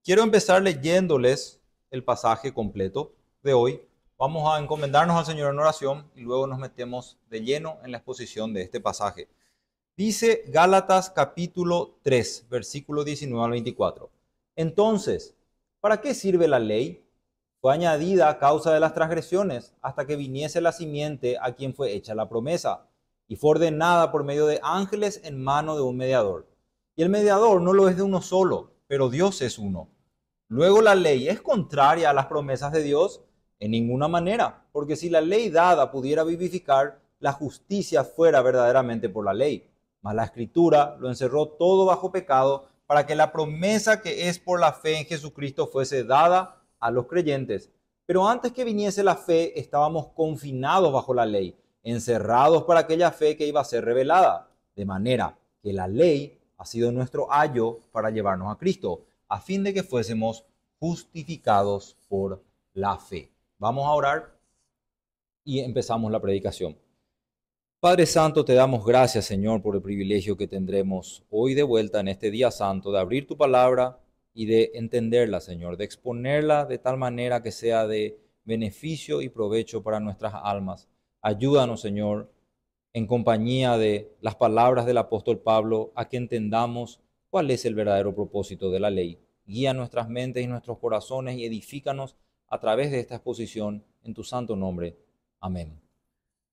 Quiero empezar leyéndoles el pasaje completo de hoy. Vamos a encomendarnos al Señor en oración y luego nos metemos de lleno en la exposición de este pasaje. Dice Gálatas capítulo 3, versículo 19 al 24. Entonces, ¿para qué sirve la ley? Fue añadida a causa de las transgresiones hasta que viniese la simiente a quien fue hecha la promesa, y fue ordenada por medio de ángeles en mano de un mediador. Y el mediador no lo es de uno solo, pero Dios es uno. Luego la ley es contraria a las promesas de Dios en ninguna manera, porque si la ley dada pudiera vivificar, la justicia fuera verdaderamente por la ley. Mas la Escritura lo encerró todo bajo pecado para que la promesa que es por la fe en Jesucristo fuese dada a los creyentes. Pero antes que viniese la fe, estábamos confinados bajo la ley, encerrados para aquella fe que iba a ser revelada, de manera que la ley ha sido nuestro ayo para llevarnos a Cristo, a fin de que fuésemos justificados por la fe. Vamos a orar y empezamos la predicación. Padre Santo, te damos gracias, Señor, por el privilegio que tendremos hoy de vuelta en este día santo, de abrir tu palabra y de entenderla, Señor, de exponerla de tal manera que sea de beneficio y provecho para nuestras almas. Ayúdanos, Señor, en compañía de las palabras del apóstol Pablo, a que entendamos cuál es el verdadero propósito de la ley. Guía nuestras mentes y nuestros corazones y edifícanos a través de esta exposición en tu santo nombre. Amén.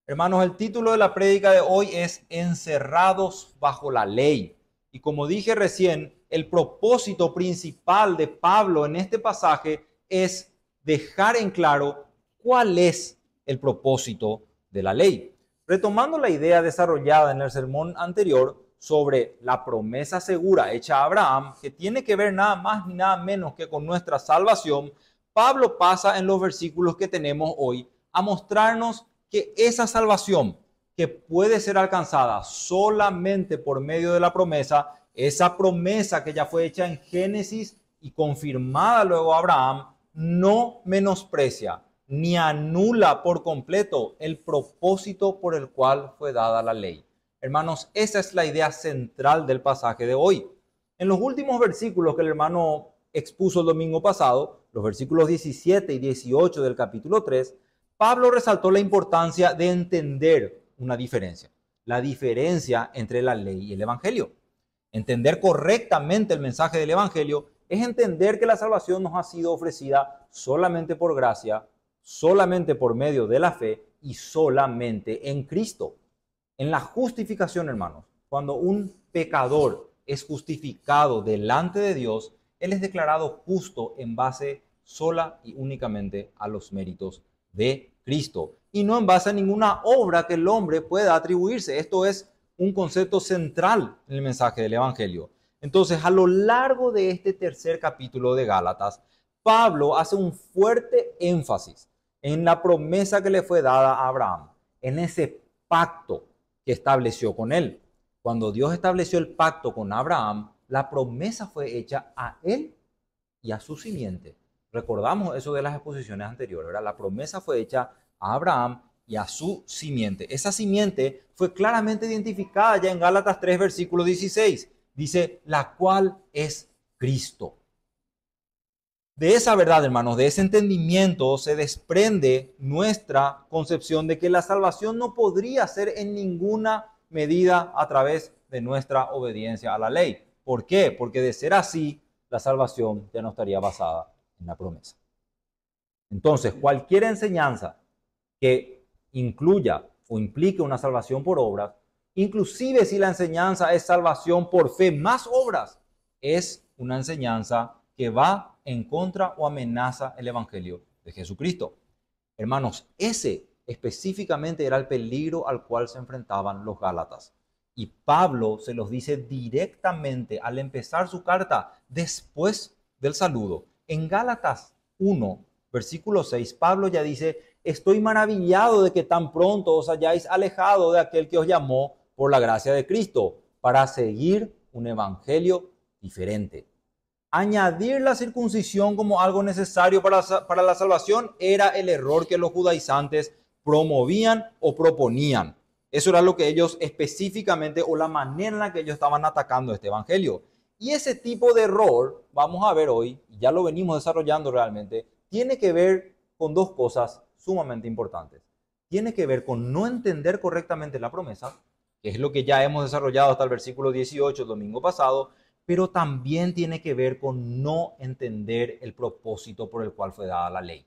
Hermanos, el título de la prédica de hoy es Encerrados bajo la ley. Y como dije recién, el propósito principal de Pablo en este pasaje es dejar en claro cuál es el propósito de la ley. Retomando la idea desarrollada en el sermón anterior sobre la promesa segura hecha a Abraham, que tiene que ver nada más ni nada menos que con nuestra salvación, Pablo pasa en los versículos que tenemos hoy a mostrarnos que esa salvación que puede ser alcanzada solamente por medio de la promesa, esa promesa que ya fue hecha en Génesis y confirmada luego a Abraham, no menosprecia ni anula por completo el propósito por el cual fue dada la ley. Hermanos, esa es la idea central del pasaje de hoy. En los últimos versículos que el hermano expuso el domingo pasado, los versículos 17 y 18 del capítulo 3, Pablo resaltó la importancia de entender una diferencia, la diferencia entre la ley y el evangelio. Entender correctamente el mensaje del evangelio es entender que la salvación nos ha sido ofrecida solamente por gracia, solamente por medio de la fe y solamente en Cristo. En la justificación, hermanos, cuando un pecador es justificado delante de Dios, él es declarado justo en base sola y únicamente a los méritos de Cristo y no en base a ninguna obra que el hombre pueda atribuirse. Esto es un concepto central en el mensaje del evangelio. Entonces, a lo largo de este tercer capítulo de Gálatas, Pablo hace un fuerte énfasis en la promesa que le fue dada a Abraham, en ese pacto que estableció con él. Cuando Dios estableció el pacto con Abraham, la promesa fue hecha a él y a su simiente. Recordamos eso de las exposiciones anteriores, ¿verdad? La promesa fue hecha a Abraham y a su simiente. Esa simiente fue claramente identificada ya en Gálatas 3, versículo 16. Dice, la cual es Cristo. De esa verdad, hermanos, de ese entendimiento se desprende nuestra concepción de que la salvación no podría ser en ninguna medida a través de nuestra obediencia a la ley. ¿Por qué? Porque de ser así, la salvación ya no estaría basada en la promesa. Entonces, cualquier enseñanza que incluya o implique una salvación por obras, inclusive si la enseñanza es salvación por fe más obras, es una enseñanza que va en contra o amenaza el evangelio de Jesucristo. Hermanos, ese específicamente era el peligro al cual se enfrentaban los Gálatas. Y Pablo se los dice directamente al empezar su carta, después del saludo. En Gálatas 1, versículo 6, Pablo ya dice, estoy maravillado de que tan pronto os hayáis alejado de aquel que os llamó por la gracia de Cristo, para seguir un evangelio diferente. Añadir la circuncisión como algo necesario para la salvación era el error que los judaizantes promovían o proponían. Eso era lo que ellos específicamente, o la manera en la que ellos estaban atacando este evangelio. Y ese tipo de error, vamos a ver hoy, y ya lo venimos desarrollando realmente, tiene que ver con dos cosas sumamente importantes. Tiene que ver con no entender correctamente la promesa, que es lo que ya hemos desarrollado hasta el versículo 18 el domingo pasado, pero también tiene que ver con no entender el propósito por el cual fue dada la ley.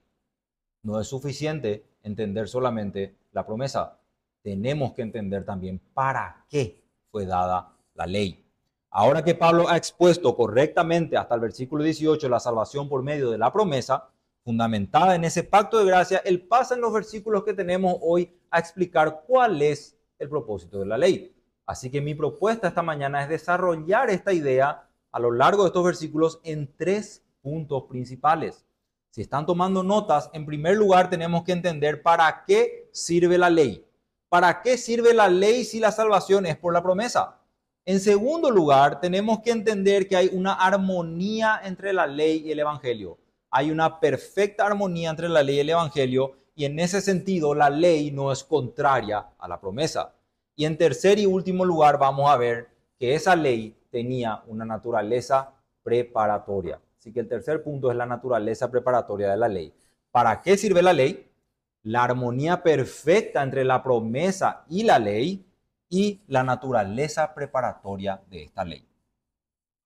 No es suficiente entender solamente la promesa. Tenemos que entender también para qué fue dada la ley. Ahora que Pablo ha expuesto correctamente hasta el versículo 18 la salvación por medio de la promesa, fundamentada en ese pacto de gracia, él pasa en los versículos que tenemos hoy a explicar cuál es el propósito de la ley. Así que mi propuesta esta mañana es desarrollar esta idea a lo largo de estos versículos en 3 puntos principales. Si están tomando notas, en primer lugar tenemos que entender para qué sirve la ley. ¿Para qué sirve la ley si la salvación es por la promesa? En segundo lugar, tenemos que entender que hay una armonía entre la ley y el evangelio. Hay una perfecta armonía entre la ley y el evangelio, y en ese sentido la ley no es contraria a la promesa. Y en tercer y último lugar vamos a ver que esa ley tenía una naturaleza preparatoria. Así que el tercer punto es la naturaleza preparatoria de la ley. ¿Para qué sirve la ley? La armonía perfecta entre la promesa y la ley y la naturaleza preparatoria de esta ley.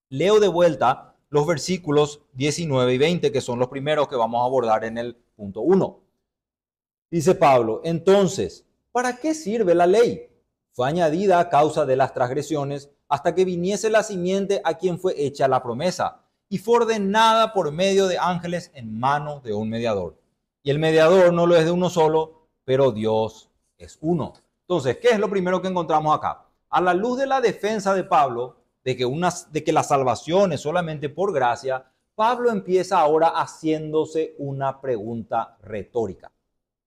Leo de vuelta los versículos 19 y 20, que son los primeros que vamos a abordar en el punto 1. Dice Pablo, entonces, ¿para qué sirve la ley? Fue añadida a causa de las transgresiones hasta que viniese la simiente a quien fue hecha la promesa, y fue ordenada por medio de ángeles en manos de un mediador. Y el mediador no lo es de uno solo, pero Dios es uno. Entonces, ¿qué es lo primero que encontramos acá? A la luz de la defensa de Pablo, de que la salvación es solamente por gracia, Pablo empieza ahora haciéndose una pregunta retórica.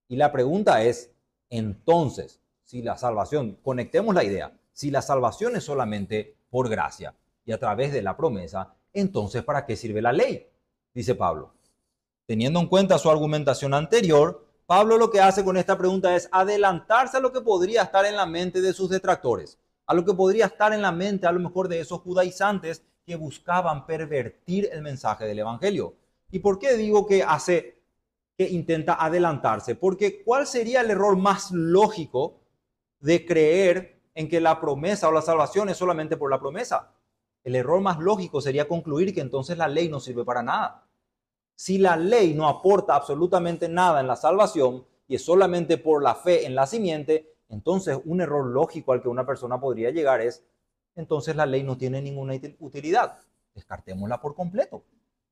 Y la pregunta es, entonces, si la salvación, conectemos la idea, si la salvación es solamente por gracia y a través de la promesa, entonces, ¿para qué sirve la ley? Dice Pablo. Teniendo en cuenta su argumentación anterior, Pablo lo que hace con esta pregunta es adelantarse a lo que podría estar en la mente de sus detractores, a lo que podría estar en la mente a lo mejor de esos judaizantes que buscaban pervertir el mensaje del evangelio. ¿Y por qué digo que intenta adelantarse? Porque ¿cuál sería el error más lógico de creer en que la promesa o la salvación es solamente por la promesa? El error más lógico sería concluir que entonces la ley no sirve para nada. Si la ley no aporta absolutamente nada en la salvación y es solamente por la fe en la simiente, entonces un error lógico al que una persona podría llegar es, entonces la ley no tiene ninguna utilidad. Descartémosla por completo.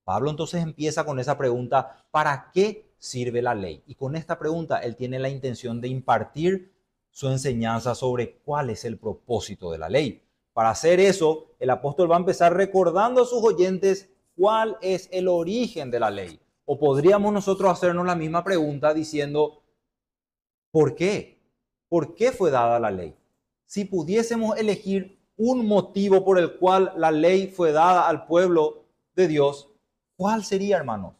Pablo entonces empieza con esa pregunta, ¿para qué sirve la ley? Y con esta pregunta él tiene la intención de impartir su enseñanza sobre cuál es el propósito de la ley. Para hacer eso, el apóstol va a empezar recordando a sus oyentes cuál es el origen de la ley. O podríamos nosotros hacernos la misma pregunta diciendo, ¿por qué? ¿Por qué fue dada la ley? Si pudiésemos elegir un motivo por el cual la ley fue dada al pueblo de Dios, ¿cuál sería, hermanos?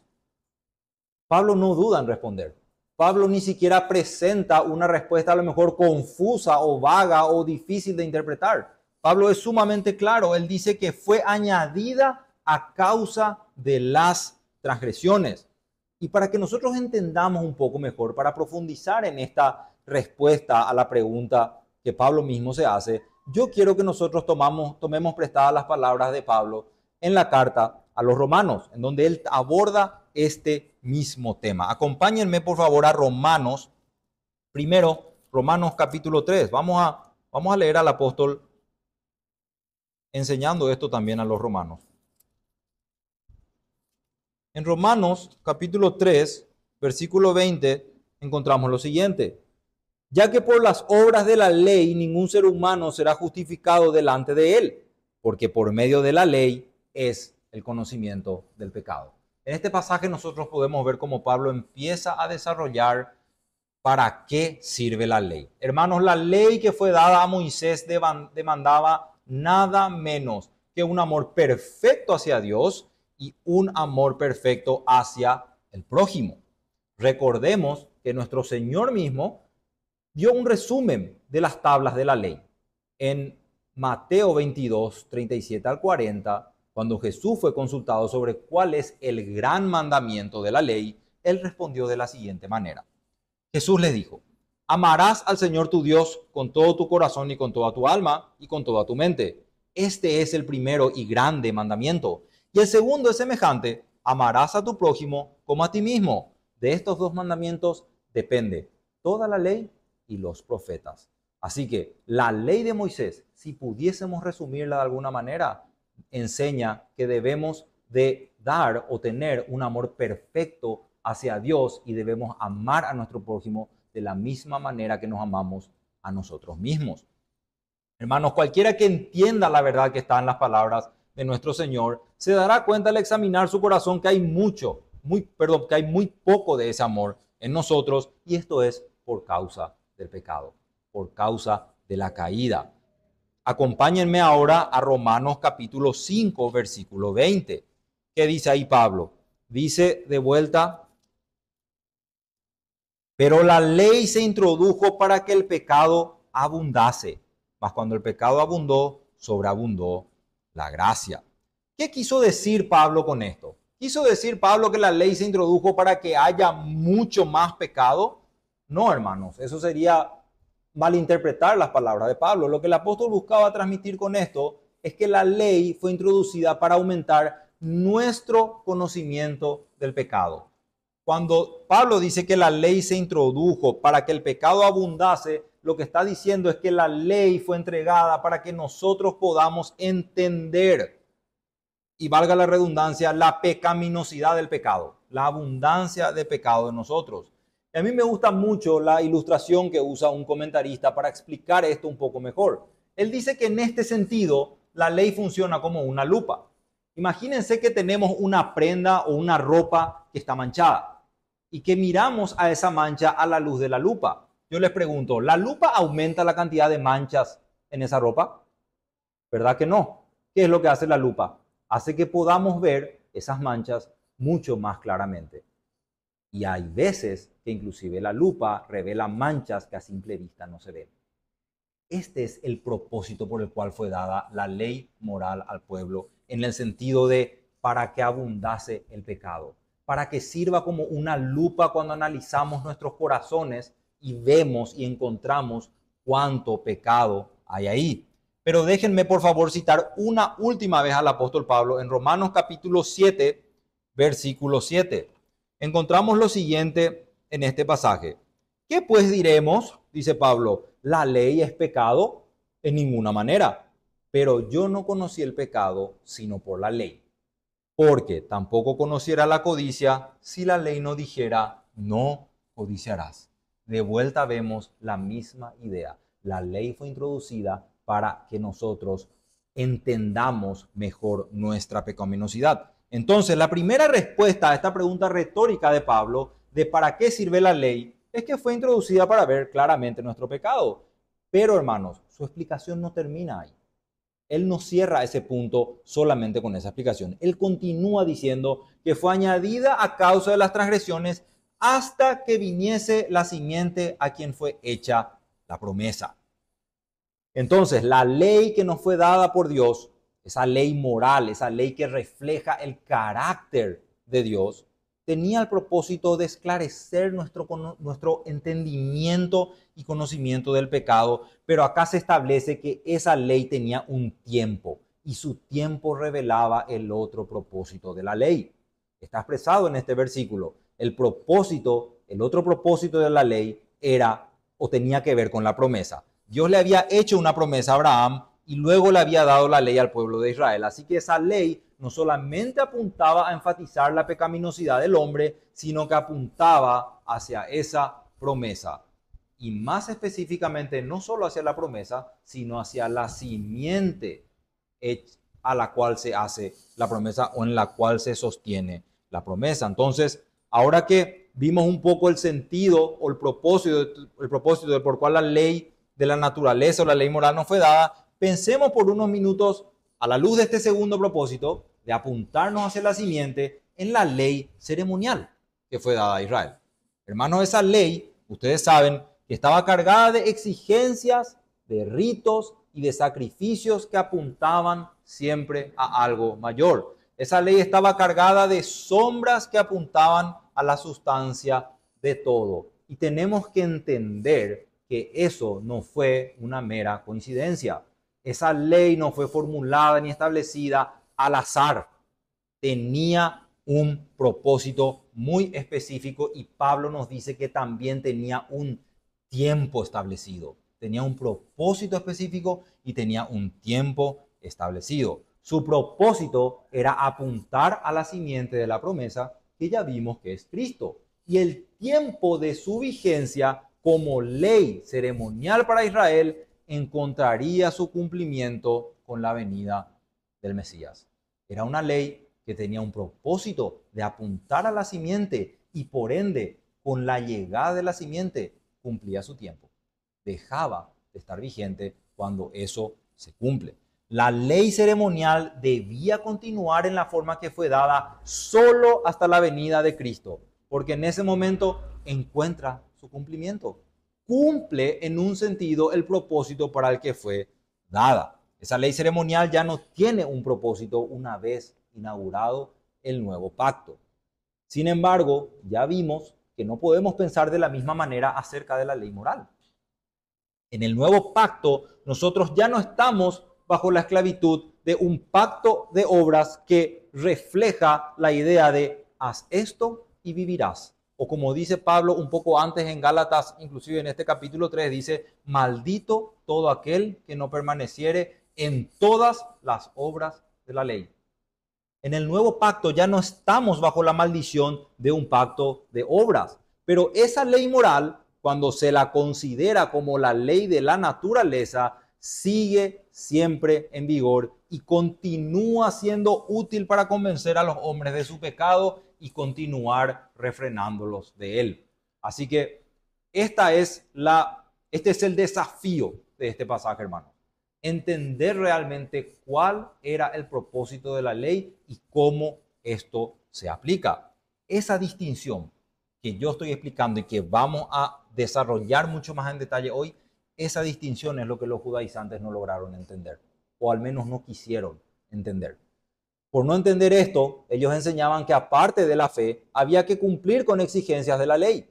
Pablo no duda en responder. Pablo ni siquiera presenta una respuesta a lo mejor confusa o vaga o difícil de interpretar. Pablo es sumamente claro. Él dice que fue añadida a causa de las transgresiones. Y para que nosotros entendamos un poco mejor, para profundizar en esta respuesta a la pregunta que Pablo mismo se hace, yo quiero que nosotros tomemos prestadas las palabras de Pablo en la carta a los romanos, en donde él aborda este mismo tema. Acompáñenme por favor a Romanos, primero Romanos capítulo 3. Vamos a leer al apóstol enseñando esto también a los romanos. En Romanos capítulo 3, versículo 20, encontramos lo siguiente. Ya que por las obras de la ley ningún ser humano será justificado delante de él, porque por medio de la ley es el conocimiento del pecado. En este pasaje nosotros podemos ver cómo Pablo empieza a desarrollar para qué sirve la ley. Hermanos, la ley que fue dada a Moisés demandaba nada menos que un amor perfecto hacia Dios y un amor perfecto hacia el prójimo. Recordemos que nuestro Señor mismo dio un resumen de las tablas de la ley. En Mateo 22, 37 al 40, cuando Jesús fue consultado sobre cuál es el gran mandamiento de la ley, él respondió de la siguiente manera. Jesús les dijo: amarás al Señor tu Dios con todo tu corazón y con toda tu alma y con toda tu mente. Este es el primero y grande mandamiento. Y el segundo es semejante: amarás a tu prójimo como a ti mismo. De estos dos mandamientos depende toda la ley y los profetas. Así que la ley de Moisés, si pudiésemos resumirla de alguna manera, enseña que debemos de dar o tener un amor perfecto hacia Dios y debemos amar a nuestro prójimo de la misma manera que nos amamos a nosotros mismos. Hermanos, cualquiera que entienda la verdad que está en las palabras de nuestro Señor, se dará cuenta al examinar su corazón que hay que hay muy poco de ese amor en nosotros, y esto es por causa del pecado, por causa de la caída. Acompáñenme ahora a Romanos capítulo 5, versículo 20. ¿Qué dice ahí Pablo? Dice de vuelta: pero la ley se introdujo para que el pecado abundase, mas cuando el pecado abundó, sobreabundó la gracia. ¿Qué quiso decir Pablo con esto? ¿Quiso decir Pablo que la ley se introdujo para que haya mucho más pecado? No, hermanos, eso sería malinterpretar las palabras de Pablo. Lo que el apóstol buscaba transmitir con esto es que la ley fue introducida para aumentar nuestro conocimiento del pecado. Cuando Pablo dice que la ley se introdujo para que el pecado abundase, lo que está diciendo es que la ley fue entregada para que nosotros podamos entender, y valga la redundancia, la pecaminosidad del pecado, la abundancia de pecado en nosotros. Y a mí me gusta mucho la ilustración que usa un comentarista para explicar esto un poco mejor. Él dice que en este sentido la ley funciona como una lupa. Imagínense que tenemos una prenda o una ropa que está manchada y que miramos a esa mancha a la luz de la lupa. Yo les pregunto, ¿la lupa aumenta la cantidad de manchas en esa ropa? ¿Verdad que no? ¿Qué es lo que hace la lupa? Hace que podamos ver esas manchas mucho más claramente. Y hay veces que inclusive la lupa revela manchas que a simple vista no se ven. Este es el propósito por el cual fue dada la ley moral al pueblo, en el sentido de para que abundase el pecado, para que sirva como una lupa cuando analizamos nuestros corazones y vemos y encontramos cuánto pecado hay ahí. Pero déjenme por favor citar una última vez al apóstol Pablo en Romanos capítulo 7, versículo 7. Encontramos lo siguiente en este pasaje. ¿Qué pues diremos? Dice Pablo, ¿la ley es pecado? En ninguna manera. Pero yo no conocí el pecado sino por la ley. Porque tampoco conociera la codicia si la ley no dijera, no codiciarás. De vuelta vemos la misma idea. La ley fue introducida para que nosotros entendamos mejor nuestra pecaminosidad. Entonces, la primera respuesta a esta pregunta retórica de Pablo de para qué sirve la ley es que fue introducida para ver claramente nuestro pecado. Pero, hermanos, su explicación no termina ahí. Él no cierra ese punto solamente con esa explicación. Él continúa diciendo que fue añadida a causa de las transgresiones hasta que viniese la simiente a quien fue hecha la promesa. Entonces, la ley que nos fue dada por Dios, esa ley moral, esa ley que refleja el carácter de Dios, tenía el propósito de esclarecer nuestro entendimiento y conocimiento del pecado, pero acá se establece que esa ley tenía un tiempo y su tiempo revelaba el otro propósito de la ley. Está expresado en este versículo. El otro propósito de la ley era o tenía que ver con la promesa. Dios le había hecho una promesa a Abraham y luego le había dado la ley al pueblo de Israel. Así que esa ley no solamente apuntaba a enfatizar la pecaminosidad del hombre, sino que apuntaba hacia esa promesa. Y más específicamente, no solo hacia la promesa, sino hacia la simiente a la cual se hace la promesa o en la cual se sostiene la promesa. Entonces, ahora que vimos un poco el sentido o el propósito de por cual la ley de la naturaleza o la ley moral nos fue dada, pensemos por unos minutos a la luz de este segundo propósito de apuntarnos hacia la simiente en la ley ceremonial que fue dada a Israel. Hermanos, esa ley, ustedes saben que estaba cargada de exigencias, de ritos y de sacrificios que apuntaban siempre a algo mayor. Esa ley estaba cargada de sombras que apuntaban a la sustancia de todo. Y tenemos que entender que eso no fue una mera coincidencia. Esa ley no fue formulada ni establecida al azar. Tenía un propósito muy específico y Pablo nos dice que también tenía un tiempo establecido. Tenía un propósito específico y tenía un tiempo establecido. Su propósito era apuntar a la simiente de la promesa que ya vimos que es Cristo. Y el tiempo de su vigencia como ley ceremonial para Israel encontraría su cumplimiento con la venida del Mesías. Era una ley que tenía un propósito de apuntar a la simiente y por ende, con la llegada de la simiente, cumplía su tiempo. Dejaba de estar vigente cuando eso se cumple. La ley ceremonial debía continuar en la forma que fue dada solo hasta la venida de Cristo, porque en ese momento encuentra su cumplimiento. Cumple en un sentido el propósito para el que fue dada. Esa ley ceremonial ya no tiene un propósito una vez inaugurado el nuevo pacto. Sin embargo, ya vimos que no podemos pensar de la misma manera acerca de la ley moral. En el nuevo pacto, nosotros ya no estamos bajo la esclavitud de un pacto de obras que refleja la idea de haz esto y vivirás. O como dice Pablo un poco antes en Gálatas, inclusive en este capítulo 3, dice, maldito todo aquel que no permaneciere en todas las obras de la ley. En el nuevo pacto ya no estamos bajo la maldición de un pacto de obras, pero esa ley moral, cuando se la considera como la ley de la naturaleza, sigue siempre en vigor y continúa siendo útil para convencer a los hombres de su pecado y continuar refrenándolos de él. Así que este es el desafío de este pasaje, hermano. Entender realmente cuál era el propósito de la ley y cómo esto se aplica. Esa distinción que yo estoy explicando y que vamos a desarrollar mucho más en detalle hoy, esa distinción es lo que los judaizantes no lograron entender, o al menos no quisieron entender. Por no entender esto, ellos enseñaban que aparte de la fe, había que cumplir con exigencias de la ley,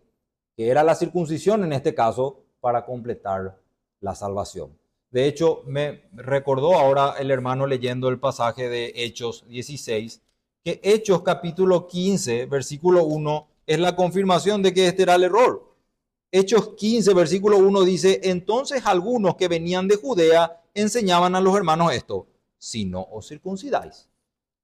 que era la circuncisión en este caso, para completar la salvación. De hecho, me recordó ahora el hermano leyendo el pasaje de Hechos 16, que Hechos capítulo 15, versículo 1, es la confirmación de que este era el error. Hechos 15, versículo 1 dice, entonces algunos que venían de Judea enseñaban a los hermanos esto, si no os circuncidáis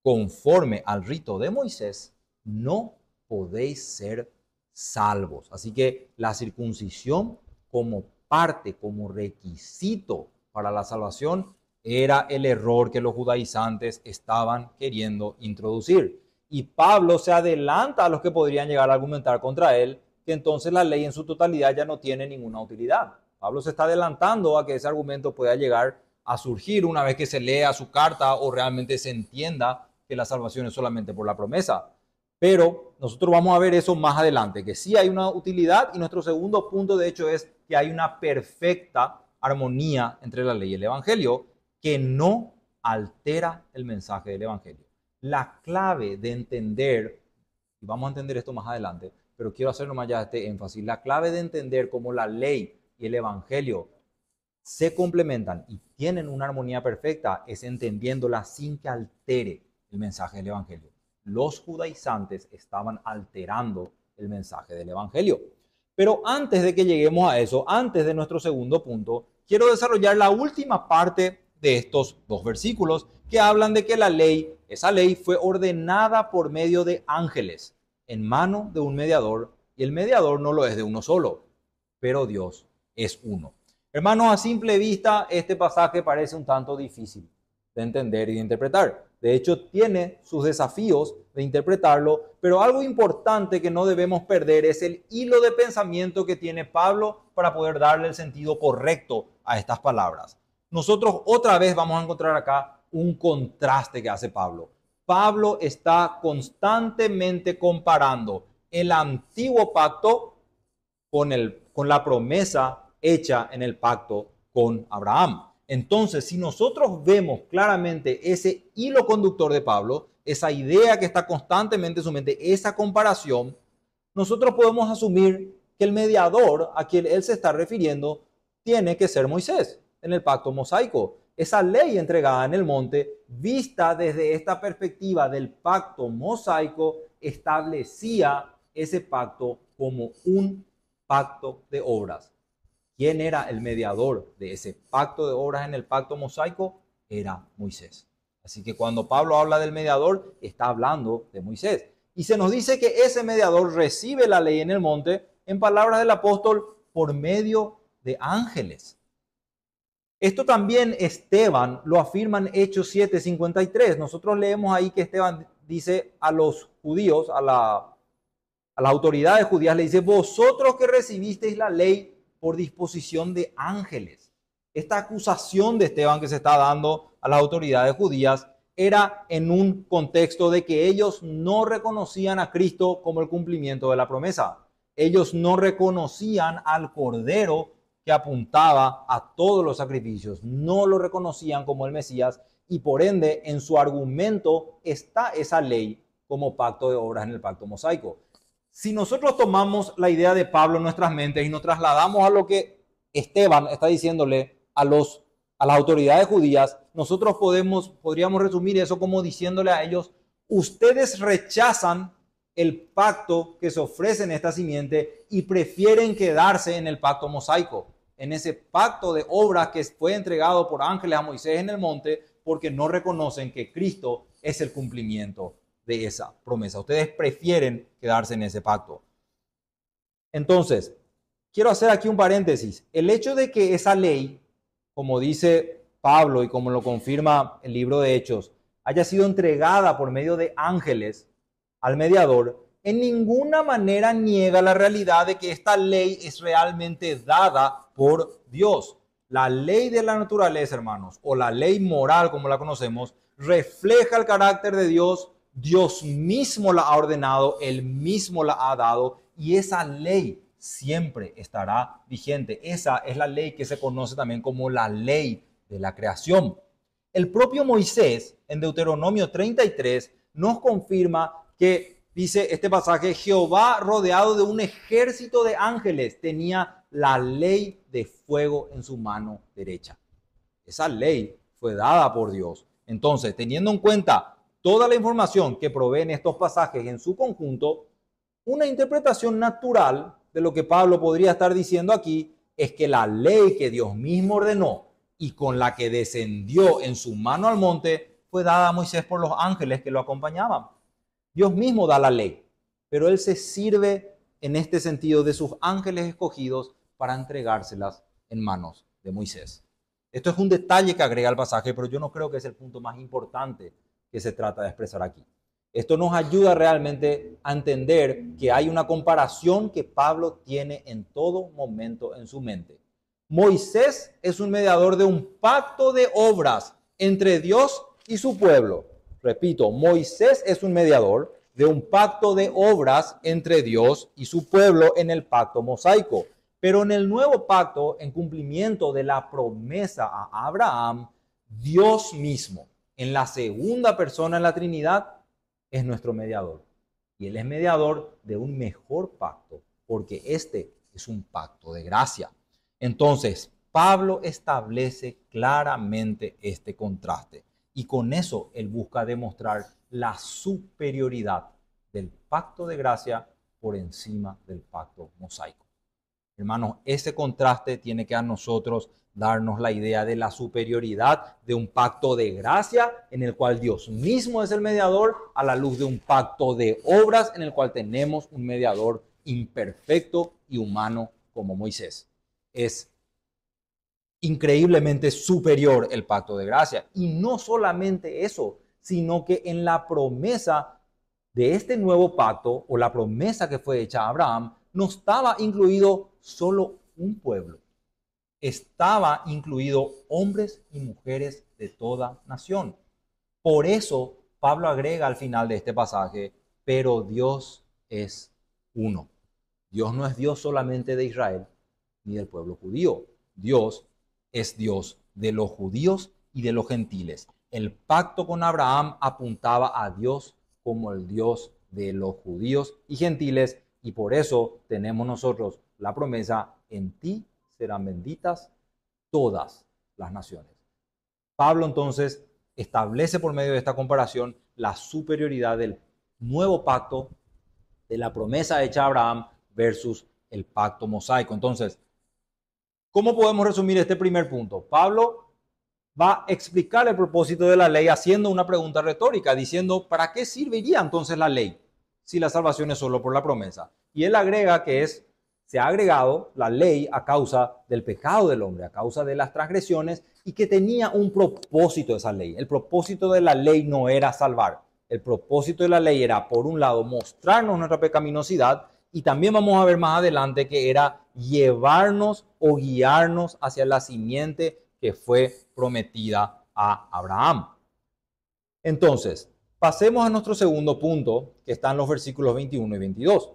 conforme al rito de Moisés, no podéis ser salvos. Así que la circuncisión como parte, como requisito para la salvación, era el error que los judaizantes estaban queriendo introducir. Y Pablo se adelanta a los que podrían llegar a argumentar contra él, que entonces la ley en su totalidad ya no tiene ninguna utilidad. Pablo se está adelantando a que ese argumento pueda llegar a surgir una vez que se lea su carta o realmente se entienda que la salvación es solamente por la promesa. Pero nosotros vamos a ver eso más adelante, que sí hay una utilidad y nuestro segundo punto de hecho es que hay una perfecta armonía entre la ley y el evangelio que no altera el mensaje del evangelio. La clave de entender, y vamos a entender esto más adelante, pero quiero hacer nomás ya este énfasis, la clave de entender cómo la ley y el evangelio se complementan y tienen una armonía perfecta es entendiéndola sin que altere el mensaje del evangelio. Los judaizantes estaban alterando el mensaje del evangelio. Pero antes de que lleguemos a eso, antes de nuestro segundo punto, quiero desarrollar la última parte de estos dos versículos que hablan de que la ley, esa ley fue ordenada por medio de ángeles en mano de un mediador y el mediador no lo es de uno solo, pero Dios es uno. Hermanos, a simple vista este pasaje parece un tanto difícil de entender y de interpretar. De hecho, tiene sus desafíos de interpretarlo, pero algo importante que no debemos perder es el hilo de pensamiento que tiene Pablo para poder darle el sentido correcto a estas palabras. Nosotros otra vez vamos a encontrar acá un contraste que hace Pablo. Pablo está constantemente comparando el antiguo pacto con la promesa hecha en el pacto con Abraham. Entonces, si nosotros vemos claramente ese hilo conductor de Pablo, esa idea que está constantemente en su mente, esa comparación, nosotros podemos asumir que el mediador a quien él se está refiriendo tiene que ser Moisés en el pacto mosaico. Esa ley entregada en el monte, vista desde esta perspectiva del pacto mosaico, establecía ese pacto como un pacto de obras. ¿Quién era el mediador de ese pacto de obras en el pacto mosaico? Era Moisés. Así que cuando Pablo habla del mediador, está hablando de Moisés. Y se nos dice que ese mediador recibe la ley en el monte, en palabras del apóstol, por medio de ángeles. Esto también Esteban lo afirma en Hechos 7:53. Nosotros leemos ahí que Esteban dice a los judíos, a las autoridades judías, le dice: vosotros que recibisteis la ley por disposición de ángeles. Esta acusación de Esteban que se está dando a las autoridades judías era en un contexto de que ellos no reconocían a Cristo como el cumplimiento de la promesa. Ellos no reconocían al Cordero que apuntaba a todos los sacrificios. No lo reconocían como el Mesías y por ende en su argumento está esa ley como pacto de obras en el pacto mosaico. Si nosotros tomamos la idea de Pablo en nuestras mentes y nos trasladamos a lo que Esteban está diciéndole a las autoridades judías, nosotros podríamos resumir eso como diciéndole a ellos: ustedes rechazan el pacto que se ofrece en esta simiente y prefieren quedarse en el pacto mosaico, en ese pacto de obras que fue entregado por ángeles a Moisés en el monte, porque no reconocen que Cristo es el cumplimiento de esa promesa. Ustedes prefieren quedarse en ese pacto. Entonces, quiero hacer aquí un paréntesis. El hecho de que esa ley, como dice Pablo y como lo confirma el libro de Hechos, haya sido entregada por medio de ángeles al mediador, en ninguna manera niega la realidad de que esta ley es realmente dada por Dios. La ley de la naturaleza, hermanos, o la ley moral como la conocemos, refleja el carácter de Dios. Dios mismo la ha ordenado, Él mismo la ha dado, y esa ley siempre estará vigente. Esa es la ley que se conoce también como la ley de la creación. El propio Moisés, en Deuteronomio 33, nos confirma que, dice este pasaje, Jehová, rodeado de un ejército de ángeles, tenía la ley de fuego en su mano derecha. Esa ley fue dada por Dios. Entonces, teniendo en cuenta toda la información que proveen estos pasajes en su conjunto, una interpretación natural de lo que Pablo podría estar diciendo aquí es que la ley que Dios mismo ordenó y con la que descendió en su mano al monte fue dada a Moisés por los ángeles que lo acompañaban. Dios mismo da la ley, pero Él se sirve en este sentido de sus ángeles escogidos para entregárselas en manos de Moisés. Esto es un detalle que agrega el pasaje, pero yo no creo que es el punto más importante que se trata de expresar aquí. Esto nos ayuda realmente a entender que hay una comparación que Pablo tiene en todo momento en su mente. Moisés es un mediador de un pacto de obras entre Dios y su pueblo. Repito, Moisés es un mediador de un pacto de obras entre Dios y su pueblo en el pacto mosaico. Pero en el nuevo pacto, en cumplimiento de la promesa a Abraham, Dios mismo, en la segunda persona en la Trinidad, es nuestro mediador. Y Él es mediador de un mejor pacto, porque este es un pacto de gracia. Entonces, Pablo establece claramente este contraste. Y con eso él busca demostrar la superioridad del pacto de gracia por encima del pacto mosaico. Hermanos, ese contraste tiene que a nosotros darnos la idea de la superioridad de un pacto de gracia en el cual Dios mismo es el mediador, a la luz de un pacto de obras en el cual tenemos un mediador imperfecto y humano como Moisés. Es increíblemente superior el pacto de gracia. Y no solamente eso, sino que en la promesa de este nuevo pacto, o la promesa que fue hecha a Abraham, no estaba incluido solo un pueblo. Estaba incluido hombres y mujeres de toda nación. Por eso Pablo agrega al final de este pasaje: pero Dios es uno. Dios no es Dios solamente de Israel ni del pueblo judío. Dios es Dios de los judíos y de los gentiles. El pacto con Abraham apuntaba a Dios como el Dios de los judíos y gentiles, y por eso tenemos nosotros la promesa: en ti serán benditas todas las naciones. Pablo entonces establece por medio de esta comparación la superioridad del nuevo pacto, de la promesa hecha a Abraham versus el pacto mosaico. Entonces, ¿cómo podemos resumir este primer punto? Pablo va a explicar el propósito de la ley haciendo una pregunta retórica, diciendo: ¿para qué serviría entonces la ley si la salvación es solo por la promesa? Y él agrega que se ha agregado la ley a causa del pecado del hombre, a causa de las transgresiones, y que tenía un propósito esa ley. El propósito de la ley no era salvar. El propósito de la ley era, por un lado, mostrarnos nuestra pecaminosidad, y también vamos a ver más adelante que era llevarnos o guiarnos hacia la simiente que fue prometida a Abraham. Entonces, pasemos a nuestro segundo punto, que está en los versículos 21 y 22.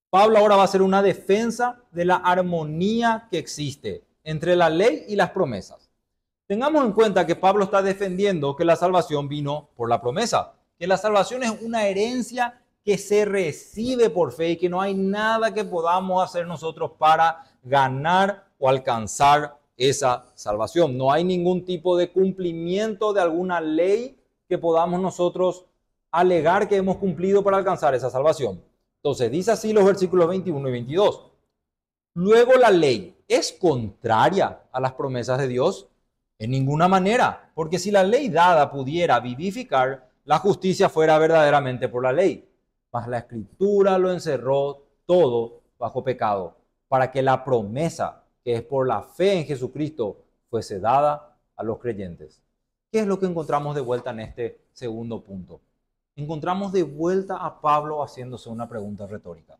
Pablo ahora va a hacer una defensa de la armonía que existe entre la ley y las promesas. Tengamos en cuenta que Pablo está defendiendo que la salvación vino por la promesa, que la salvación es una herencia que se recibe por fe y que no hay nada que podamos hacer nosotros para ganar o alcanzar esa salvación. No hay ningún tipo de cumplimiento de alguna ley que podamos nosotros alegar que hemos cumplido para alcanzar esa salvación. Entonces, dice así los versículos 21 y 22. Luego, ¿la ley es contraria a las promesas de Dios? En ninguna manera, porque si la ley dada pudiera vivificar, la justicia fuera verdaderamente por la ley. Mas la Escritura lo encerró todo bajo pecado, para que la promesa, que es por la fe en Jesucristo, fuese dada a los creyentes. ¿Qué es lo que encontramos de vuelta en este segundo punto? Encontramos de vuelta a Pablo haciéndose una pregunta retórica.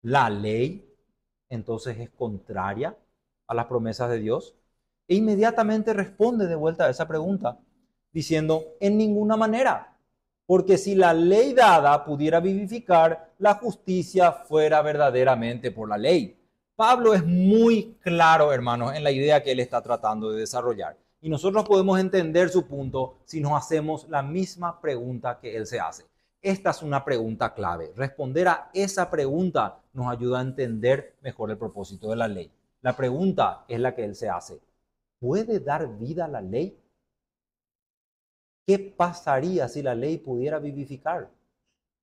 ¿La ley entonces es contraria a las promesas de Dios? E inmediatamente responde de vuelta a esa pregunta, diciendo: en ninguna manera, porque si la ley dada pudiera vivificar, la justicia fuera verdaderamente por la ley. Pablo es muy claro, hermanos, en la idea que él está tratando de desarrollar. Y nosotros podemos entender su punto si nos hacemos la misma pregunta que él se hace. Esta es una pregunta clave. Responder a esa pregunta nos ayuda a entender mejor el propósito de la ley. La pregunta es la que él se hace: ¿puede dar vida a la ley? ¿Qué pasaría si la ley pudiera vivificar?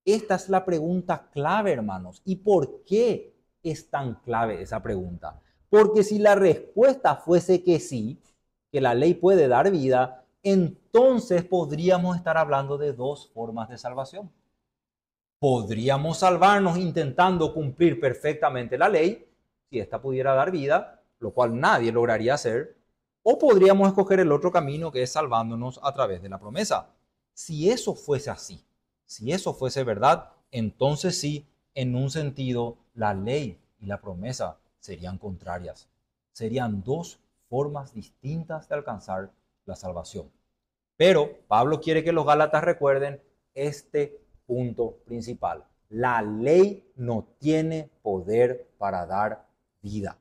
Esta es la pregunta clave, hermanos. ¿Y por qué es tan clave esa pregunta? Porque si la respuesta fuese que sí, que la ley puede dar vida, entonces podríamos estar hablando de dos formas de salvación. Podríamos salvarnos intentando cumplir perfectamente la ley, si ésta pudiera dar vida, lo cual nadie lograría hacer, o podríamos escoger el otro camino, que es salvándonos a través de la promesa. Si eso fuese así, si eso fuese verdad, entonces sí, en un sentido, la ley y la promesa serían contrarias. Serían dos formas distintas de alcanzar la salvación. Pero Pablo quiere que los gálatas recuerden este punto principal. La ley no tiene poder para dar vida.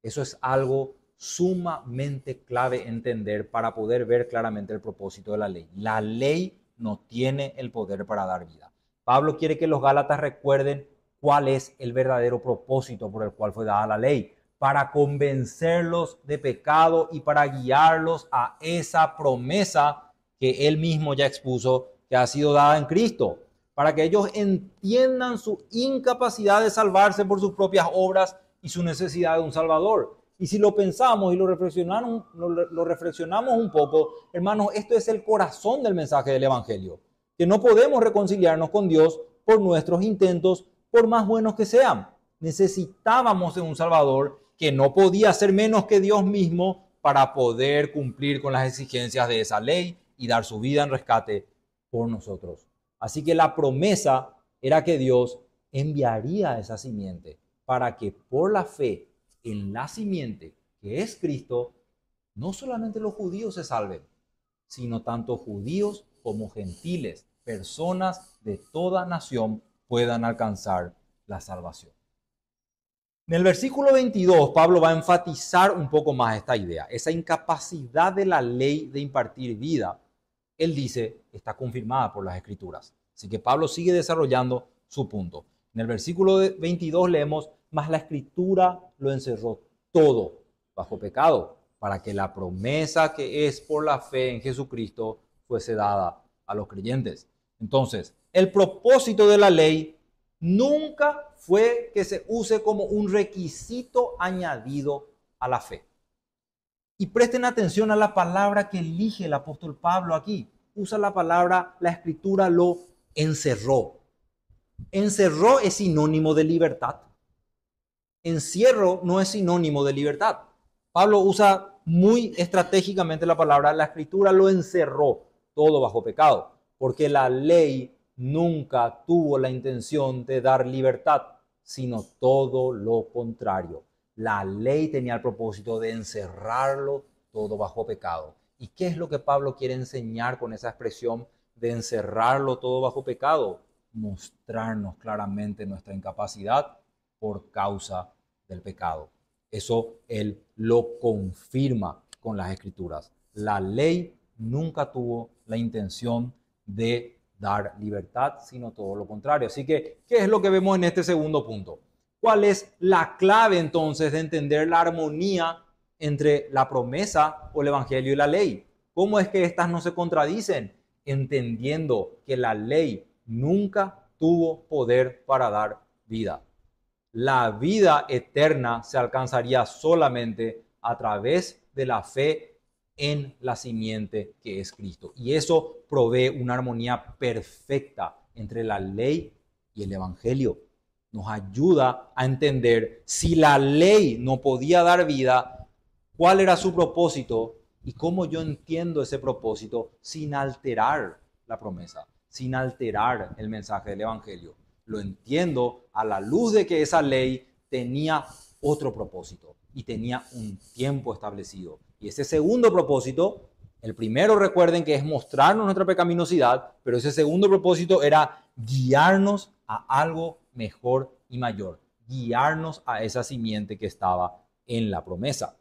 Eso es algo sumamente clave entender para poder ver claramente el propósito de la ley. La ley no tiene el poder para dar vida. Pablo quiere que los gálatas recuerden cuál es el verdadero propósito por el cual fue dada la ley, para convencerlos de pecado y para guiarlos a esa promesa que él mismo ya expuso, que ha sido dada en Cristo, para que ellos entiendan su incapacidad de salvarse por sus propias obras y su necesidad de un Salvador. Y si lo pensamos y lo reflexionamos un poco, hermanos, esto es el corazón del mensaje del Evangelio, que no podemos reconciliarnos con Dios por nuestros intentos, por más buenos que sean. Necesitábamos de un Salvador que no podía ser menos que Dios mismo para poder cumplir con las exigencias de esa ley y dar su vida en rescate por nosotros. Así que la promesa era que Dios enviaría esa simiente para que por la fe en la simiente que es Cristo, no solamente los judíos se salven, sino tanto judíos como gentiles, personas de toda nación puedan alcanzar la salvación. En el versículo 22, Pablo va a enfatizar un poco más esta idea, esa incapacidad de la ley de impartir vida. Él dice, está confirmada por las Escrituras. Así que Pablo sigue desarrollando su punto. En el versículo 22 leemos, mas la Escritura lo encerró todo bajo pecado, para que la promesa que es por la fe en Jesucristo fuese dada a los creyentes. Entonces, el propósito de la ley nunca fue que se use como un requisito añadido a la fe. Y presten atención a la palabra que elige el apóstol Pablo aquí. Usa la palabra, la Escritura lo encerró. Encerró es sinónimo de libertad. Encierro no es sinónimo de libertad. Pablo usa muy estratégicamente la palabra, la Escritura lo encerró todo bajo pecado, porque la ley nunca tuvo la intención de dar libertad, sino todo lo contrario. La ley tenía el propósito de encerrarlo todo bajo pecado. ¿Y qué es lo que Pablo quiere enseñar con esa expresión de encerrarlo todo bajo pecado? Mostrarnos claramente nuestra incapacidad por causa del pecado. Eso él lo confirma con las Escrituras. La ley nunca tuvo la intención de dar libertad, sino todo lo contrario. Así que, ¿qué es lo que vemos en este segundo punto? ¿Cuál es la clave entonces de entender la armonía entre la promesa o el evangelio y la ley? ¿Cómo es que estas no se contradicen? Entendiendo que la ley nunca tuvo poder para dar vida. La vida eterna se alcanzaría solamente a través de la fe en la simiente que es Cristo. Y eso provee una armonía perfecta entre la ley y el evangelio. Nos ayuda a entender si la ley no podía dar vida, cuál era su propósito y cómo yo entiendo ese propósito sin alterar la promesa, sin alterar el mensaje del evangelio. Lo entiendo a la luz de que esa ley tenía otro propósito y tenía un tiempo establecido. Y ese segundo propósito, el primero recuerden que es mostrarnos nuestra pecaminosidad, pero ese segundo propósito era guiarnos a algo mejor y mayor, guiarnos a esa simiente que estaba en la promesa.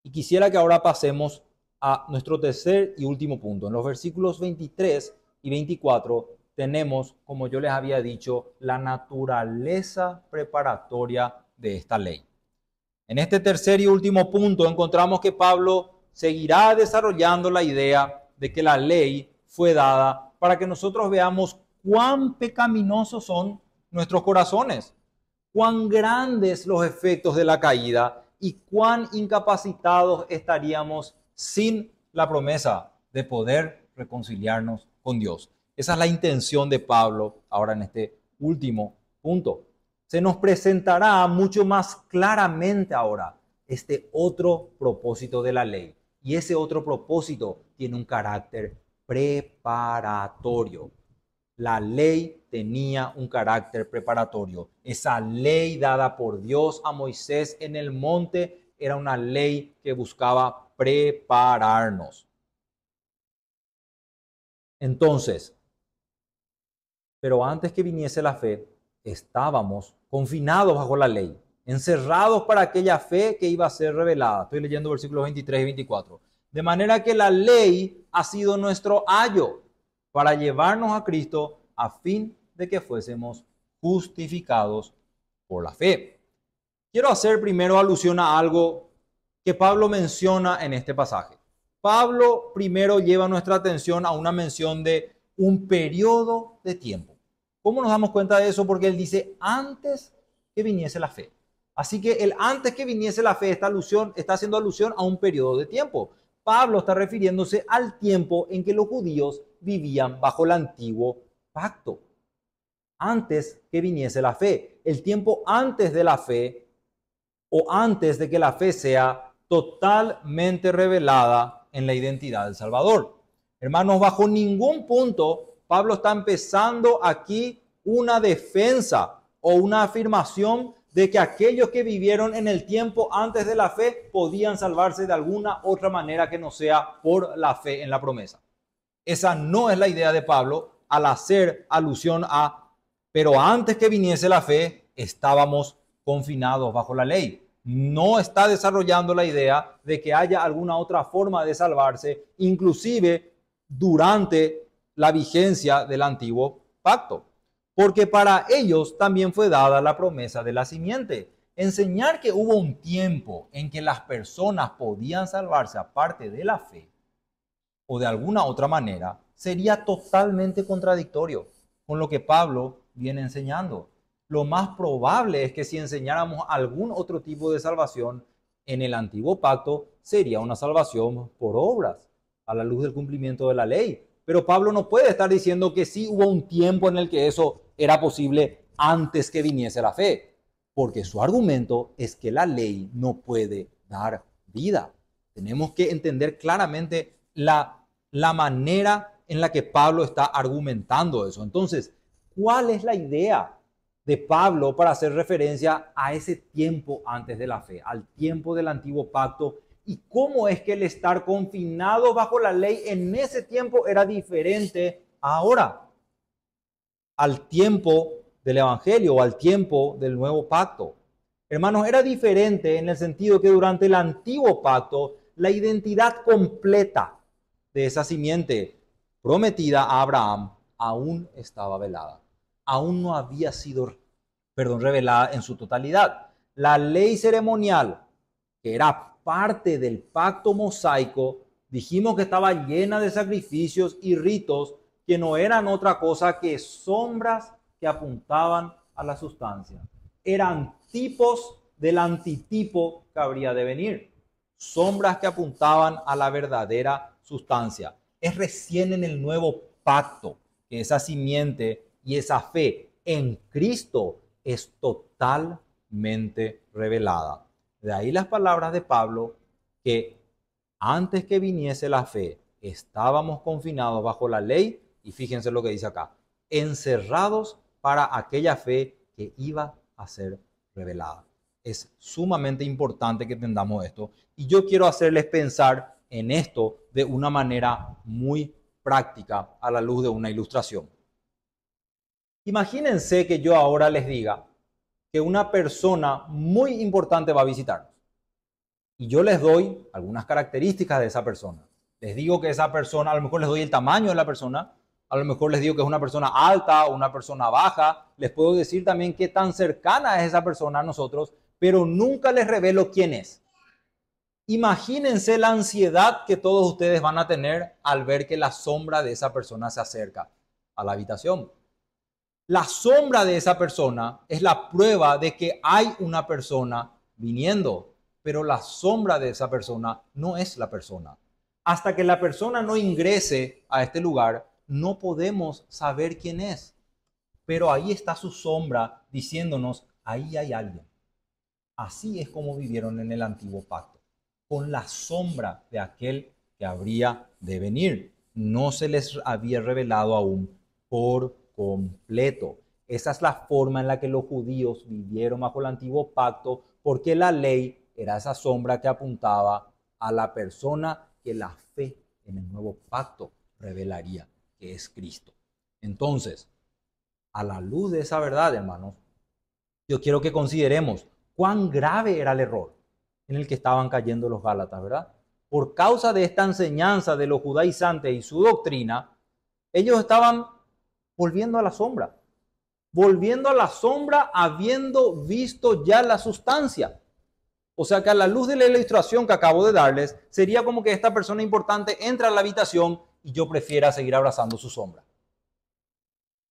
Y quisiera que ahora pasemos a nuestro tercer y último punto. En los versículos 23 y 24 tenemos, como yo les había dicho, la naturaleza preparatoria de esta ley. En este tercer y último punto encontramos que Pablo seguirá desarrollando la idea de que la ley fue dada para que nosotros veamos cuán pecaminosos son nuestros corazones, cuán grandes los efectos de la caída y cuán incapacitados estaríamos sin la promesa de poder reconciliarnos con Dios. Esa es la intención de Pablo ahora en este último punto. Se nos presentará mucho más claramente ahora este otro propósito de la ley. Y ese otro propósito tiene un carácter preparatorio. La ley tenía un carácter preparatorio. Esa ley dada por Dios a Moisés en el monte era una ley que buscaba prepararnos. Entonces, pero antes que viniese la fe, estábamos confinados bajo la ley, encerrados para aquella fe que iba a ser revelada. Estoy leyendo versículos 23 y 24. De manera que la ley ha sido nuestro ayo para llevarnos a Cristo a fin de que fuésemos justificados por la fe. Quiero hacer primero alusión a algo que Pablo menciona en este pasaje. Pablo primero lleva nuestra atención a una mención de un periodo de tiempo. ¿Cómo nos damos cuenta de eso? Porque él dice antes que viniese la fe. Así que el antes que viniese la fe está haciendo alusión a un periodo de tiempo. Pablo está refiriéndose al tiempo en que los judíos vivían bajo el antiguo pacto. Antes que viniese la fe. El tiempo antes de la fe o antes de que la fe sea totalmente revelada en la identidad del Salvador. Hermanos, bajo ningún punto Pablo está empezando aquí una defensa o una afirmación de que aquellos que vivieron en el tiempo antes de la fe podían salvarse de alguna otra manera que no sea por la fe en la promesa. Esa no es la idea de Pablo al hacer alusión a Pero antes que viniese la fe, estábamos confinados bajo la ley. No está desarrollando la idea de que haya alguna otra forma de salvarse, inclusive durante la vigencia del antiguo pacto. Porque para ellos también fue dada la promesa de la simiente. Enseñar que hubo un tiempo en que las personas podían salvarse aparte de la fe o de alguna otra manera sería totalmente contradictorio con lo que Pablo viene enseñando. Lo más probable es que si enseñáramos algún otro tipo de salvación en el antiguo pacto, sería una salvación por obras, a la luz del cumplimiento de la ley. Pero Pablo no puede estar diciendo que sí hubo un tiempo en el que eso era posible antes que viniese la fe, porque su argumento es que la ley no puede dar vida. Tenemos que entender claramente la manera en la que Pablo está argumentando eso. Entonces, ¿cuál es la idea de Pablo para hacer referencia a ese tiempo antes de la fe, al tiempo del antiguo pacto? ¿Y cómo es que el estar confinado bajo la ley en ese tiempo era diferente ahora, al tiempo del Evangelio o al tiempo del nuevo pacto? Hermanos, era diferente en el sentido que durante el antiguo pacto la identidad completa de esa simiente prometida a Abraham aún estaba velada, aún no había sido, revelada en su totalidad. La ley ceremonial, que era parte del pacto mosaico, dijimos que estaba llena de sacrificios y ritos que no eran otra cosa que sombras que apuntaban a la sustancia. Eran tipos del antitipo que habría de venir. Sombras que apuntaban a la verdadera sustancia. Es recién en el nuevo pacto que esa simiente y esa fe en Cristo es totalmente revelada. De ahí las palabras de Pablo que antes que viniese la fe estábamos confinados bajo la ley, y fíjense lo que dice acá, encerrados para aquella fe que iba a ser revelada. Es sumamente importante que entendamos esto, y yo quiero hacerles pensar en esto de una manera muy práctica a la luz de una ilustración. Imagínense que yo ahora les diga que una persona muy importante va a visitarnos y yo les doy algunas características de esa persona. Les digo que esa persona, a lo mejor les doy el tamaño de la persona, a lo mejor les digo que es una persona alta o una persona baja, les puedo decir también qué tan cercana es esa persona a nosotros, pero nunca les revelo quién es. Imagínense la ansiedad que todos ustedes van a tener al ver que la sombra de esa persona se acerca a la habitación. La sombra de esa persona es la prueba de que hay una persona viniendo, pero la sombra de esa persona no es la persona. Hasta que la persona no ingrese a este lugar, no podemos saber quién es. Pero ahí está su sombra diciéndonos, ahí hay alguien. Así es como vivieron en el antiguo pacto, con la sombra de aquel que habría de venir. No se les había revelado aún por completo. Esa es la forma en la que los judíos vivieron bajo el antiguo pacto, porque la ley era esa sombra que apuntaba a la persona que la fe en el nuevo pacto revelaría, que es Cristo. Entonces, a la luz de esa verdad, hermanos, yo quiero que consideremos cuán grave era el error en el que estaban cayendo los gálatas, ¿verdad? Por causa de esta enseñanza de los judaizantes y su doctrina, ellos estaban volviendo a la sombra habiendo visto ya la sustancia. O sea que a la luz de la ilustración que acabo de darles, sería como que esta persona importante entra a la habitación y yo prefiera seguir abrazando su sombra,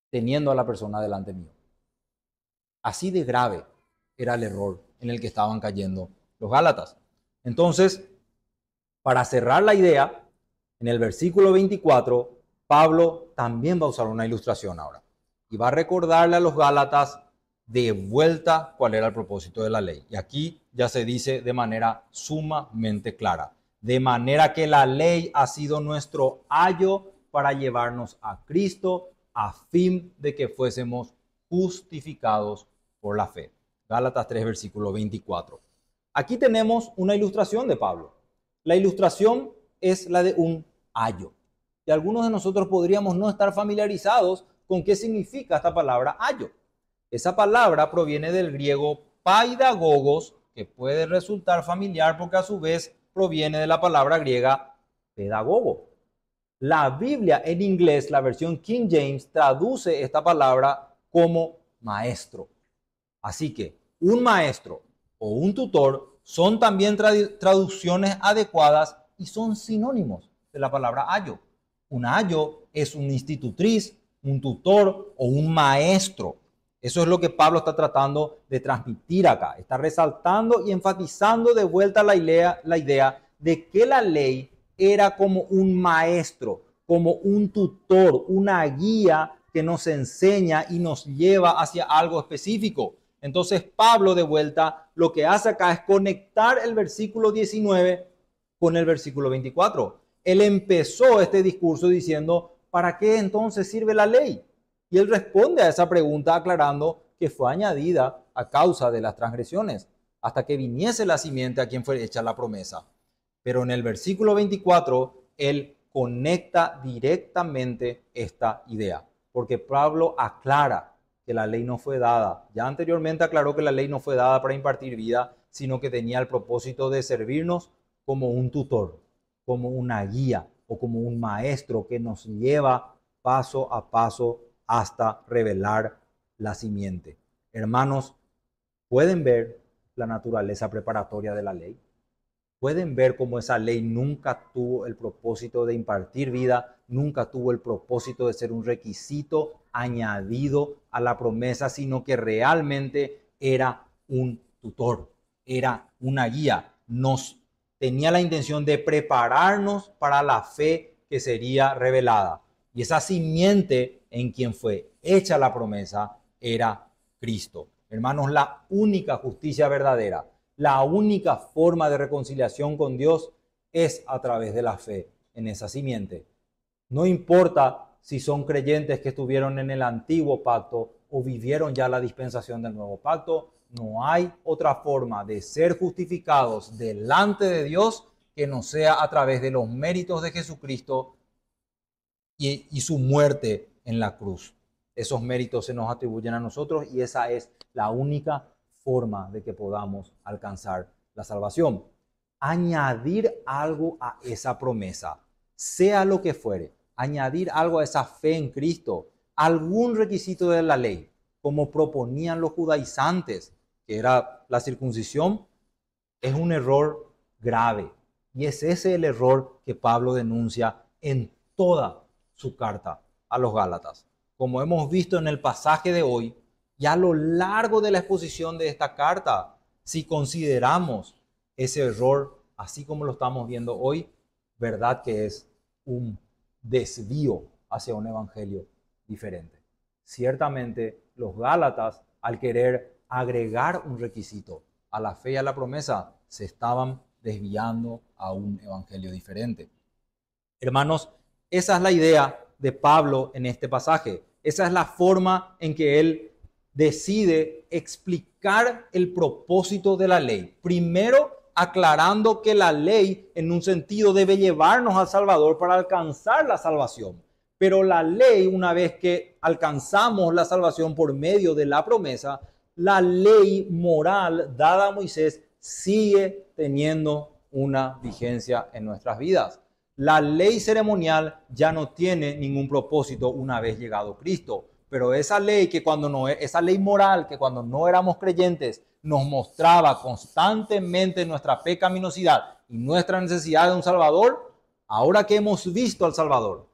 teniendo a la persona delante mío. Así de grave era el error en el que estaban cayendo los gálatas. Entonces, para cerrar la idea, en el versículo 24, Pablo también va a usar una ilustración ahora y va a recordarle a los gálatas de vuelta cuál era el propósito de la ley. Y aquí ya se dice de manera sumamente clara, de manera que la ley ha sido nuestro ayo para llevarnos a Cristo a fin de que fuésemos justificados por la fe. Gálatas 3, versículo 24. Aquí tenemos una ilustración de Pablo. La ilustración es la de un ayo. Y algunos de nosotros podríamos no estar familiarizados con qué significa esta palabra ayo. Esa palabra proviene del griego paidagogos, que puede resultar familiar porque a su vez proviene de la palabra griega pedagogo. La Biblia en inglés, la versión King James, traduce esta palabra como maestro. Así que un maestro o un tutor son también traducciones adecuadas y son sinónimos de la palabra ayo. Un ayo es una institutriz, un tutor o un maestro. Eso es lo que Pablo está tratando de transmitir acá. Está resaltando y enfatizando de vuelta la idea de que la ley era como un maestro, como un tutor, una guía que nos enseña y nos lleva hacia algo específico. Entonces Pablo de vuelta lo que hace acá es conectar el versículo 19 con el versículo 24. Él empezó este discurso diciendo, ¿para qué entonces sirve la ley? Y él responde a esa pregunta aclarando que fue añadida a causa de las transgresiones, hasta que viniese la simiente a quien fue hecha la promesa. Pero en el versículo 24, él conecta directamente esta idea, porque Pablo aclara que la ley no fue dada. Ya anteriormente aclaró que la ley no fue dada para impartir vida, sino que tenía el propósito de servirnos como un tutor, como una guía o como un maestro que nos lleva paso a paso hasta revelar la simiente. Hermanos, ¿pueden ver la naturaleza preparatoria de la ley? ¿Pueden ver cómo esa ley nunca tuvo el propósito de impartir vida, nunca tuvo el propósito de ser un requisito añadido a la promesa, sino que realmente era un tutor, era una guía? Tenía la intención de prepararnos para la fe que sería revelada. Y esa simiente en quien fue hecha la promesa era Cristo. Hermanos, la única justicia verdadera, la única forma de reconciliación con Dios es a través de la fe en esa simiente. No importa si son creyentes que estuvieron en el antiguo pacto o vivieron ya la dispensación del nuevo pacto, no hay otra forma de ser justificados delante de Dios que no sea a través de los méritos de Jesucristo y su muerte en la cruz. Esos méritos se nos atribuyen a nosotros y esa es la única forma de que podamos alcanzar la salvación. Añadir algo a esa promesa, sea lo que fuere, añadir algo a esa fe en Cristo, algún requisito de la ley, como proponían los judaizantes, que era la circuncisión, es un error grave. Y es ese el error que Pablo denuncia en toda su carta a los Gálatas. Como hemos visto en el pasaje de hoy y a lo largo de la exposición de esta carta, si consideramos ese error así como lo estamos viendo hoy, verdad que es un desvío hacia un evangelio diferente. Ciertamente los Gálatas, al querer agregar un requisito a la fe y a la promesa, se estaban desviando a un evangelio diferente. Hermanos, esa es la idea de Pablo en este pasaje. Esa es la forma en que él decide explicar el propósito de la ley. Primero, aclarando que la ley, en un sentido, debe llevarnos al Salvador para alcanzar la salvación. Pero la ley, una vez que alcanzamos la salvación por medio de la promesa, la ley moral dada a Moisés sigue teniendo una vigencia en nuestras vidas. La ley ceremonial ya no tiene ningún propósito una vez llegado Cristo, pero esa ley esa ley moral que cuando no éramos creyentes nos mostraba constantemente nuestra pecaminosidad y nuestra necesidad de un Salvador, ahora que hemos visto al Salvador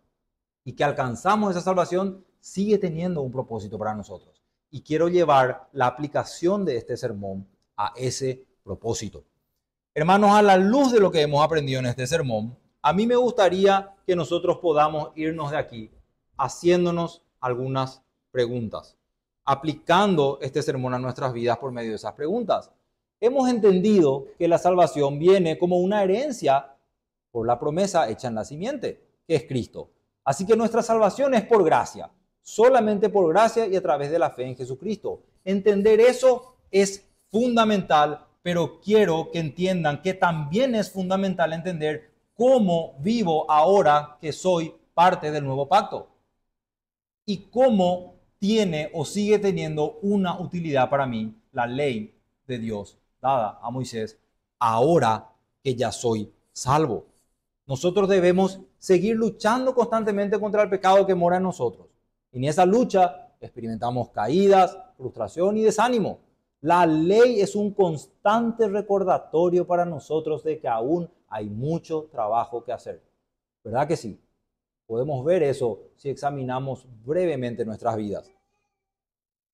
y que alcanzamos esa salvación, sigue teniendo un propósito para nosotros. Y quiero llevar la aplicación de este sermón a ese propósito. Hermanos, a la luz de lo que hemos aprendido en este sermón, a mí me gustaría que nosotros podamos irnos de aquí haciéndonos algunas preguntas, aplicando este sermón a nuestras vidas por medio de esas preguntas. Hemos entendido que la salvación viene como una herencia por la promesa hecha en la simiente, que es Cristo. Así que nuestra salvación es por gracia, solamente por gracia y a través de la fe en Jesucristo. Entender eso es fundamental, pero quiero que entiendan que también es fundamental entender cómo vivo ahora que soy parte del nuevo pacto. y cómo tiene o sigue teniendo una utilidad para mí la ley de Dios dada a Moisés ahora que ya soy salvo. Nosotros debemos seguir luchando constantemente contra el pecado que mora en nosotros. Y en esa lucha experimentamos caídas, frustración y desánimo. La ley es un constante recordatorio para nosotros de que aún hay mucho trabajo que hacer. ¿Verdad que sí? Podemos ver eso si examinamos brevemente nuestras vidas.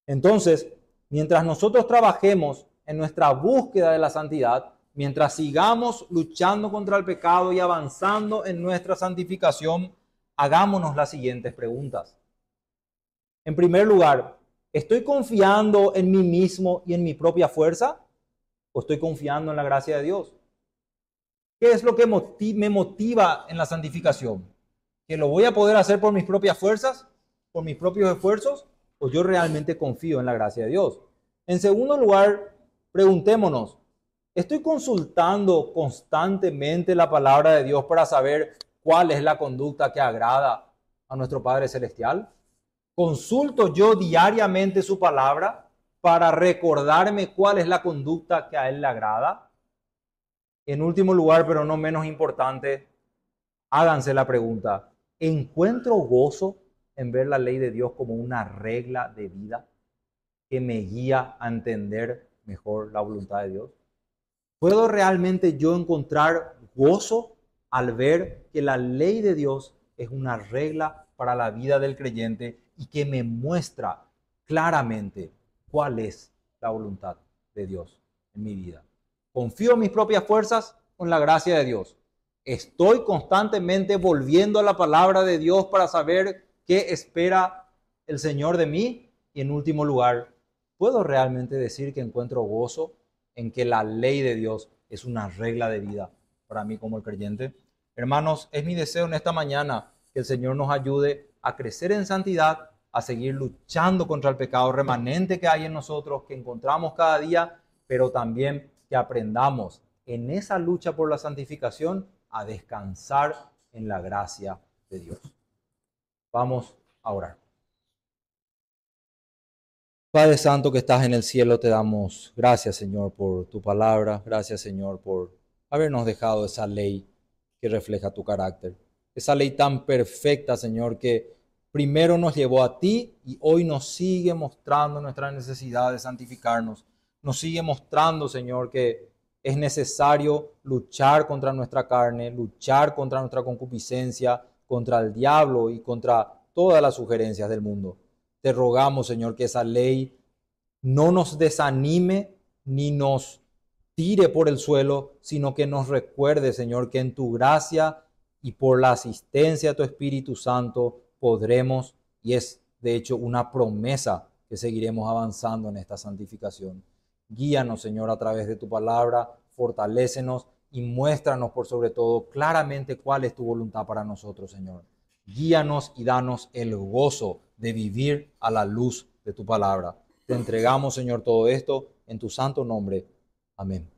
Entonces, mientras nosotros trabajemos en nuestra búsqueda de la santidad, mientras sigamos luchando contra el pecado y avanzando en nuestra santificación, hagámonos las siguientes preguntas. En primer lugar, ¿estoy confiando en mí mismo y en mi propia fuerza? ¿O estoy confiando en la gracia de Dios? ¿Qué es lo que me motiva en la santificación? ¿Que lo voy a poder hacer por mis propias fuerzas? ¿Por mis propios esfuerzos? ¿O yo realmente confío en la gracia de Dios? En segundo lugar, preguntémonos, ¿estoy consultando constantemente la palabra de Dios para saber cuál es la conducta que agrada a nuestro Padre Celestial? ¿Consulto yo diariamente su palabra para recordarme cuál es la conducta que a Él le agrada? En último lugar, pero no menos importante, háganse la pregunta, ¿encuentro gozo en ver la ley de Dios como una regla de vida que me guía a entender mejor la voluntad de Dios? ¿Puedo realmente yo encontrar gozo al ver que la ley de Dios es una regla para la vida del creyente y que me muestra claramente cuál es la voluntad de Dios en mi vida? ¿Confío en mis propias fuerzas o en la gracia de Dios? ¿Estoy constantemente volviendo a la palabra de Dios para saber qué espera el Señor de mí? Y en último lugar, ¿puedo realmente decir que encuentro gozo en que la ley de Dios es una regla de vida para mí como el creyente? Hermanos, es mi deseo en esta mañana que el Señor nos ayude a crecer en santidad, a seguir luchando contra el pecado remanente que hay en nosotros, que encontramos cada día, pero también que aprendamos en esa lucha por la santificación a descansar en la gracia de Dios. Vamos a orar. Padre Santo que estás en el cielo, te damos gracias, Señor, por tu palabra. Gracias, Señor, por habernos dejado esa ley que refleja tu carácter. Esa ley tan perfecta, Señor, que primero nos llevó a ti y hoy nos sigue mostrando nuestra necesidad de santificarnos. Nos sigue mostrando, Señor, que es necesario luchar contra nuestra carne, luchar contra nuestra concupiscencia, contra el diablo y contra todas las sugerencias del mundo. Te rogamos, Señor, que esa ley no nos desanime ni nos tire por el suelo, sino que nos recuerde, Señor, que en tu gracia y por la asistencia de tu Espíritu Santo podremos, y es de hecho una promesa que seguiremos avanzando en esta santificación. Guíanos, Señor, a través de tu palabra, fortalécenos y muéstranos por sobre todo claramente cuál es tu voluntad para nosotros, Señor. Guíanos y danos el gozo de vivir a la luz de tu palabra. Te entregamos, Señor, todo esto en tu santo nombre. Amén.